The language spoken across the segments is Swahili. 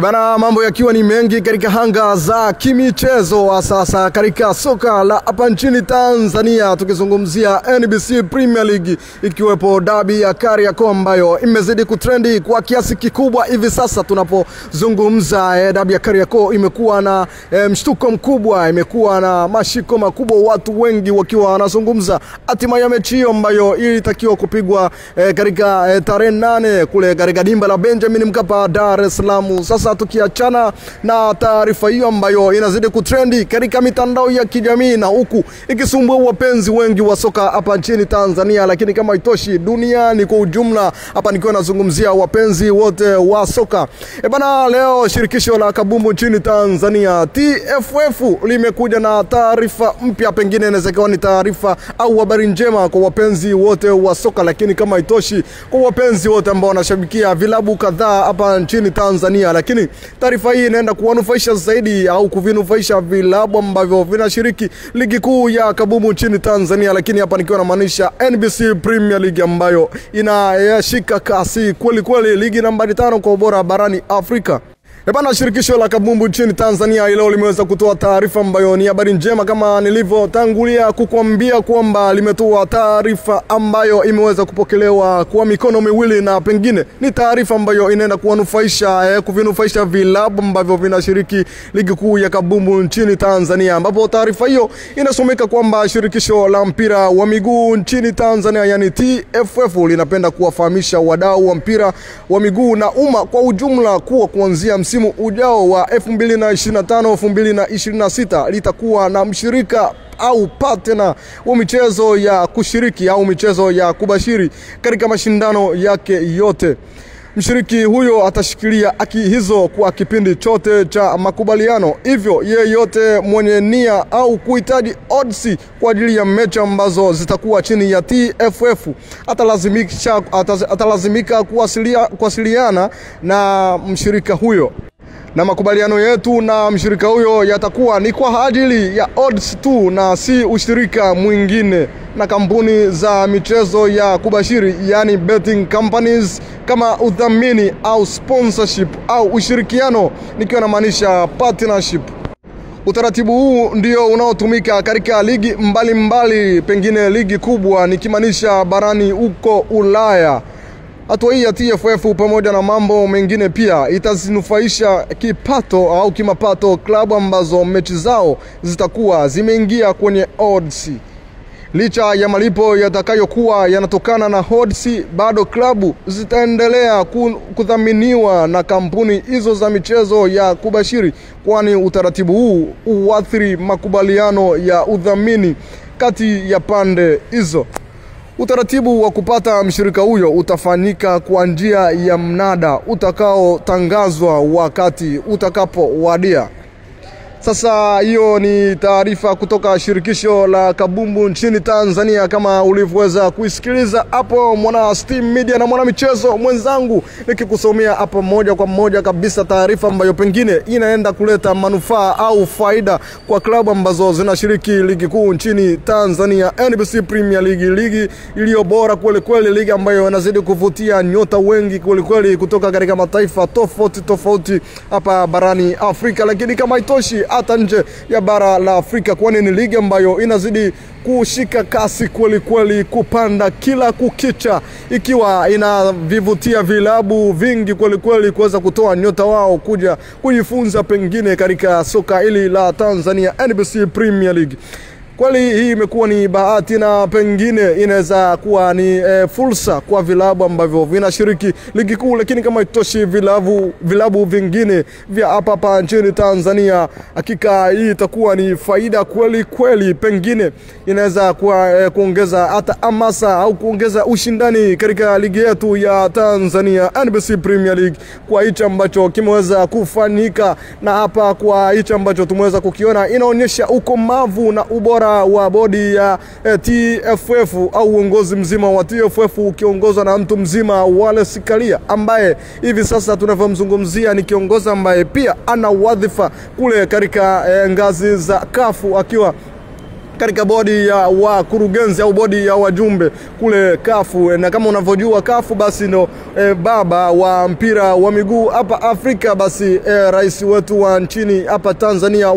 Bana, mambo yakiwa ni mengi katika hanga za kimichezo wa sasa katika soka la hapa nchini Tanzania, tukizungumzia NBC Premier League, ikiwepo dabi ya Kariakoo ambayo imezidi kutrendi kwa kiasi kikubwa hivi sasa. Tunapozungumza dabi ya Kariakoo imekuwa na mshtuko mkubwa, imekuwa na mashiko makubwa, watu wengi wakiwa wanazungumza hatima ya mechi hiyo ambayo ilitakiwa kupigwa katika tarehe 8 kule katika dimba la Benjamin Mkapa, Dar es Salaam. Sasa tukiachana na taarifa hiyo ambayo inazidi kutrendi katika mitandao ya kijamii na huku ikisumbua wapenzi wengi wa soka hapa nchini Tanzania, lakini kama itoshi duniani kwa ujumla, hapa nikiwa nazungumzia wapenzi wote wa soka. Bana, leo shirikisho la kabumbu nchini Tanzania TFF limekuja na taarifa mpya, pengine inaweza kuwa ni taarifa au habari njema kwa wapenzi wote wa soka, lakini kama itoshi kwa wapenzi wote ambao wanashabikia vilabu kadhaa hapa nchini Tanzania. Lakini taarifa hii inaenda kuwanufaisha zaidi au kuvinufaisha vilabu ambavyo vinashiriki ligi kuu ya kabumbu nchini Tanzania, lakini hapa nikiwa namaanisha NBC Premier League ambayo inashika kasi kweli kweli, ligi nambari 5 kwa ubora barani Afrika. Bana, shirikisho la kabumbu nchini Tanzania leo limeweza kutoa taarifa ambayo ni habari njema, kama nilivyotangulia kukuambia kwamba limetoa taarifa ambayo imeweza kupokelewa kwa mikono miwili, na pengine ni taarifa ambayo inaenda kuvinufaisha vilabu ambavyo vinashiriki ligi kuu ya kabumbu nchini Tanzania, ambapo taarifa hiyo inasomeka kwamba shirikisho la mpira wa miguu nchini Tanzania, yani TFF, linapenda kuwafahamisha wadau wa mpira wa miguu na umma kwa ujumla kuwa kuanzia msimu ujao wa 2025-2026 litakuwa na mshirika au partner wa michezo ya kushiriki au michezo ya kubashiri katika mashindano yake yote. Mshiriki huyo atashikilia haki hizo kwa kipindi chote cha makubaliano. Hivyo yeyote mwenye nia au kuhitaji odds kwa ajili ya mechi ambazo zitakuwa chini ya TFF atalazimika kuwasiliana na mshirika huyo, na makubaliano yetu na mshirika huyo yatakuwa ni kwa ajili ya odds tu na si ushirika mwingine na kampuni za michezo ya kubashiri, yani betting companies, kama udhamini au sponsorship au ushirikiano, nikiwa namaanisha partnership. Utaratibu huu ndio unaotumika katika ligi mbalimbali, pengine ligi kubwa nikimaanisha barani huko Ulaya. Hatua hii ya TFF pamoja na mambo mengine pia itazinufaisha kipato au kimapato klabu ambazo mechi zao zitakuwa zimeingia kwenye odds. Licha ya malipo yatakayokuwa yanatokana na odds, bado klabu zitaendelea kudhaminiwa na kampuni hizo za michezo ya kubashiri, kwani utaratibu huu huathiri makubaliano ya udhamini kati ya pande hizo. Utaratibu wa kupata mshirika huyo utafanyika kwa njia ya mnada utakaotangazwa wakati utakapowadia. Sasa hiyo ni taarifa kutoka shirikisho la kabumbu nchini Tanzania, kama ulivyoweza kuisikiliza hapo mwana Steam Media na mwana michezo mwenzangu nikikusomea hapo moja kwa moja kabisa taarifa ambayo pengine inaenda kuleta manufaa au faida kwa klabu ambazo zinashiriki ligi kuu nchini Tanzania, NBC Premier League, ligi iliyo bora kweli kweli, ligi ambayo inazidi kuvutia nyota wengi kweli kweli kutoka katika mataifa tofauti hapa barani Afrika, lakini kama itoshi hata nje ya bara la Afrika, kwani ni ligi ambayo inazidi kushika kasi kweli kweli, kupanda kila kukicha, ikiwa inavivutia vilabu vingi kweli kweli kuweza kutoa nyota wao kuja kujifunza pengine katika soka hili la Tanzania, NBC Premier League. Kweli hii imekuwa ni bahati na pengine inaweza kuwa ni fursa kwa vilabu ambavyo vinashiriki ligi kuu, lakini kama itoshi vilabu vingine vya hapa nchini Tanzania, hakika hii itakuwa ni faida kweli kweli, pengine inaweza kuongeza hata hamasa au kuongeza ushindani katika ligi yetu ya Tanzania, NBC Premier League, kwa hicho ambacho kimeweza kufanyika, na hapa kwa hicho ambacho tumeweza kukiona inaonyesha ukomavu na ubora wa bodi ya TFF au uongozi mzima wa TFF ukiongozwa na mtu mzima Wallace Karia, ambaye hivi sasa tunavyomzungumzia ni kiongozi ambaye pia ana wadhifa kule katika ngazi za kafu, akiwa katika bodi ya wakurugenzi au bodi ya wajumbe kule kafu. Na kama unavyojua kafu basi ndo baba wa mpira wa miguu hapa Afrika. Basi rais wetu wa nchini hapa Tanzania,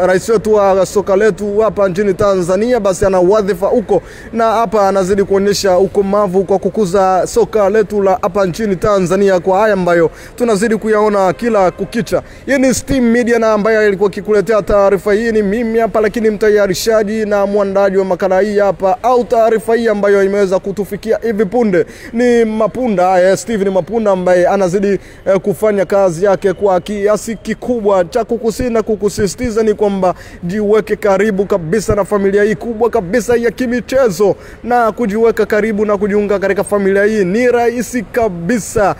rais wetu wa soka letu hapa nchini Tanzania, basi ana wadhifa huko, na hapa anazidi kuonyesha ukomavu kwa kukuza soka letu la hapa nchini Tanzania kwa haya ambayo tunazidi kuyaona kila kukicha. Hii ni Steam Media, na ambaye alikuwa kikuletea taarifa hii ni mimi hapa, lakini mtayarishaji na mwandaji wa makala hii hapa au taarifa hii ambayo imeweza kutufikia hivi punde ni Mapunda, Steven Mapunda, ambaye anazidi kufanya kazi yake kwa kiasi kikubwa. Cha kukusina kukusisitiza ni kwamba jiweke karibu kabisa na familia hii kubwa kabisa ya kimichezo, na kujiweka karibu na kujiunga katika familia hii ni rahisi kabisa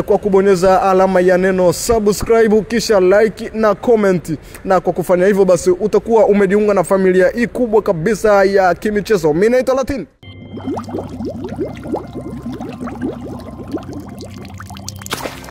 kwa kubonyeza alama ya neno subscribe kisha like na comment, na kwa kufanya hivyo basi utakuwa umejiunga na familia hii kubwa kabisa ya kimichezo. Mimi naitwa Latin.